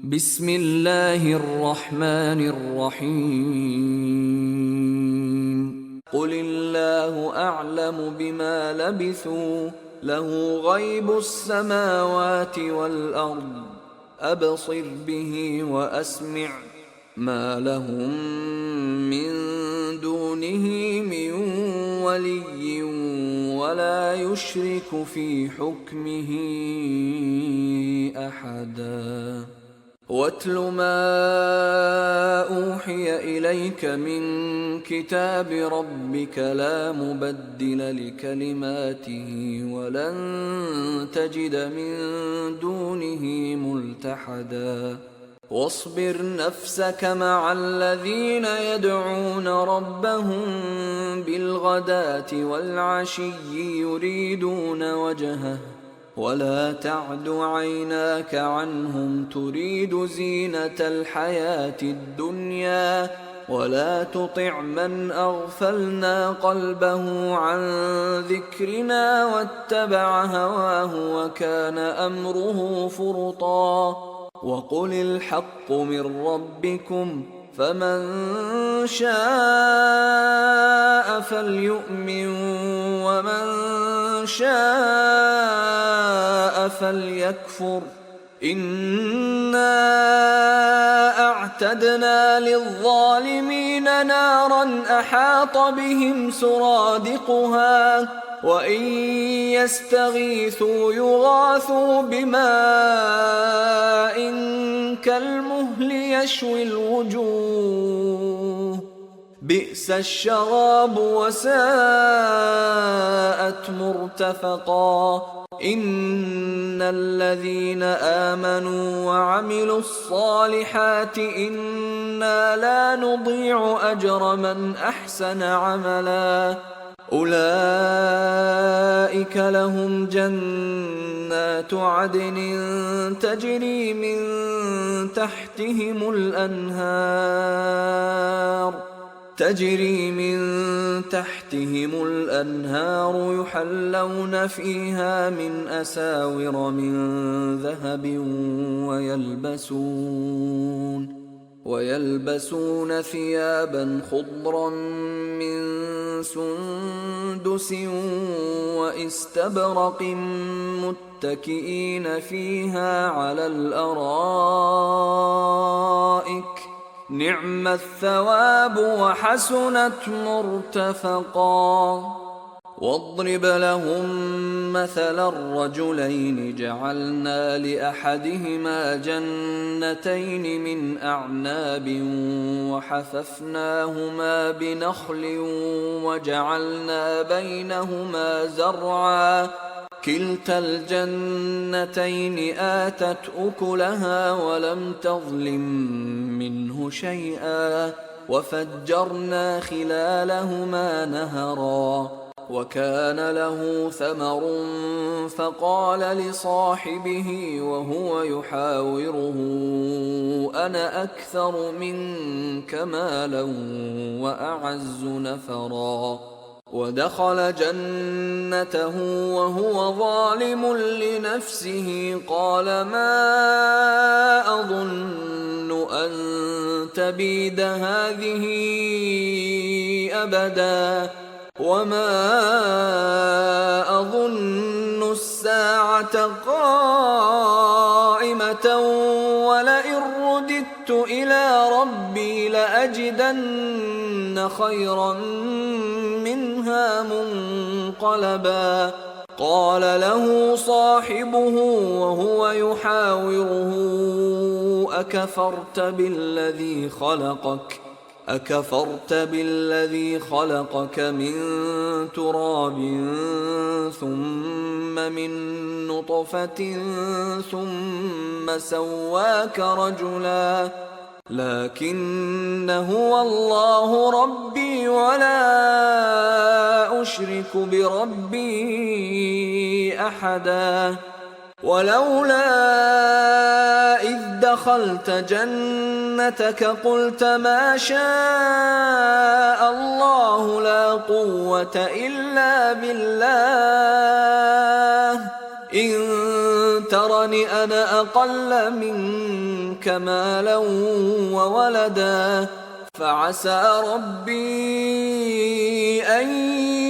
بسم الله الرحمن الرحيم قل الله أعلم بما لبثوا له غيب السماوات والأرض أبصر به وأسمع ما لهم من دونه من ولي ولا يشرك في حكمه أحدا واتل ما أوحي إليك من كتاب ربك لا مبدل لكلماته ولن تجد من دونه ملتحدا واصبر نفسك مع الذين يدعون ربهم بالغداة والعشي يريدون وجهه ولا تعد عيناك عنهم تريد زينة الحياة الدنيا ولا تطع من أغفلنا قلبه عن ذكرنا واتبع هواه وكان أمره فرطا وقل الحق من ربكم فمن شاء فليؤمن ومن شاء فليكفر إنا أعتدنا للظالمين نارا أحاط بهم سرادقها وإن يستغيثوا يغاثوا بماء كالمهل يشوي الوجوه بئس الشراب وساءت مرتفقا إن الذين آمنوا وعملوا الصالحات إنا لا نضيع أجر من أحسن عملا أولئك لهم جنات عدن تجري من تحتهم الأنهار يحلون فيها من أساور من ذهب ويلبسون ثيابا خضرا من سندس واستبرق متكئين فيها على الأرائك نعم الثواب وحسنت مرتفقا واضرب لهم مثلا الرجلين جعلنا لأحدهما جنتين من أعناب وحففناهما بنخل وجعلنا بينهما زرعا كلتا الجنتين آتت أكلها ولم تظلم منه شيئا وفجرنا خلالهما نهرا وكان له ثمر فقال لصاحبه وهو يحاوره أنا أكثر منك مالا وأعز نفرا ودخل جنته وهو ظالم لنفسه قال ما أظن أن تبيد هذه أبدا وما أظن الساعة قائمة ولئن رددت إلى ربي لأجدن خيرا منها منقلبا قال له صاحبه وهو يحاوره أكفرت بالذي خلقك من تراب ثم من نطفة ثم سواك رجلا لكن هو الله ربي ولا أشرك بربي أحدا ولولا إذ دخلت جنتك قلت ما شاء الله لا قوة إلا بالله إن ترني أنا أقل منك مالا وولدا فعسى ربي أن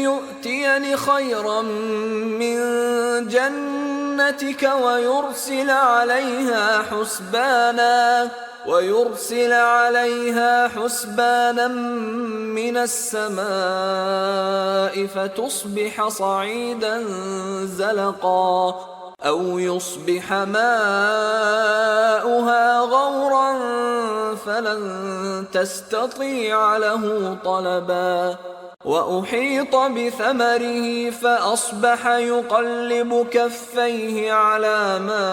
يؤتيني خيرا من جنتك ويرسل عليها حسبانا من السماء فتصبح صعيدا زلقا أو يصبح ماؤها غورا فلن تستطيع له طلبا وأحيط بثمره فأصبح يقلب كفيه على ما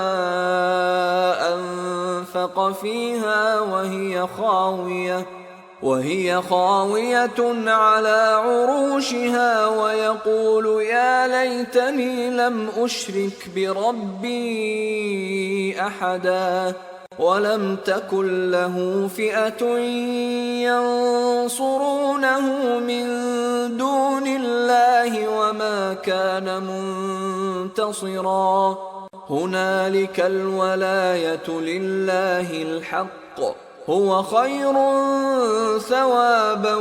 أنفق فيها وهي خاوية على عروشها ويقول يا ليتني لم أشرك بربي أحدا ولم تكن له فئة ينصرونه من دون الله وما كان منتصرا هنالك الولاية لله الحق هو خير ثوابا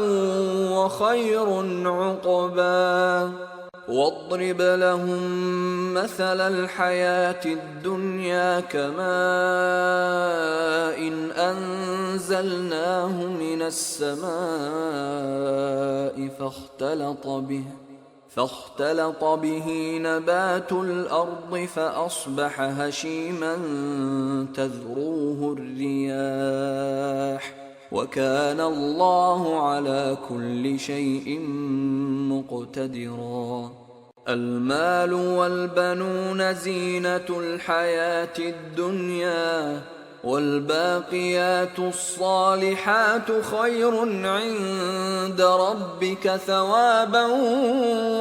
وخير عقبا واضرب لهم مثل الحياة الدنيا كماء إن أنزلناه من السماء فاختلط به نبات الأرض فأصبح هشيما تذروه الرياح وكان الله على كل شيء مقتدرا المال والبنون زينة الحياة الدنيا والباقيات الصالحات خير عند ربك ثوابا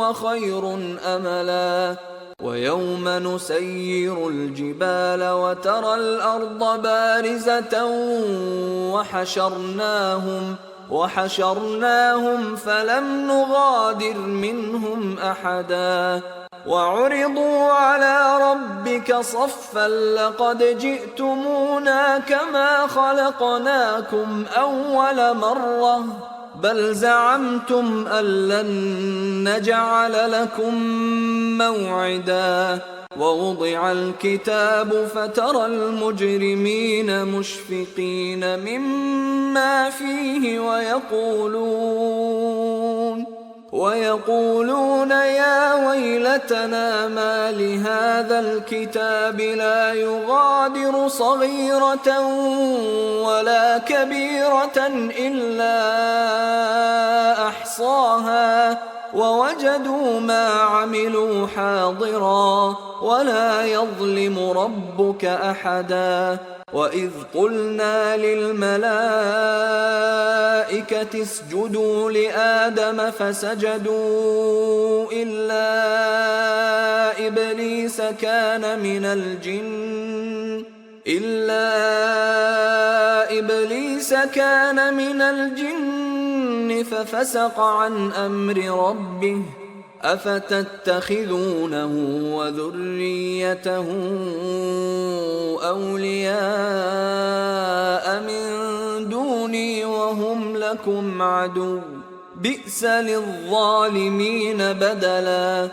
وخير أملا ويوم نسير الجبال وترى الأرض بارزة وحشرناهم فلم نغادر منهم أحدا وعرضوا على ربك صفا لقد جئتمونا كما خلقناكم أول مرة بل زعمتم أن لن نجعل لكم موعدا ووضع الكتاب فترى المجرمين مشفقين مما فيه ويقولون يا ويلتنا ما لهذا الكتاب لا يغادر صغيرة ولا كبيرة إلا أحصاها ووجدوا ما عملوا حاضرا ولا يظلم ربك أحدا وإذ قلنا للملائكة اسجدوا لآدم فسجدوا إلا إبليس كان من الجن ففسق عن أمر ربه أفتتخذونه وذريته أولياء من دوني وهم لكم عدو بئس للظالمين بدلا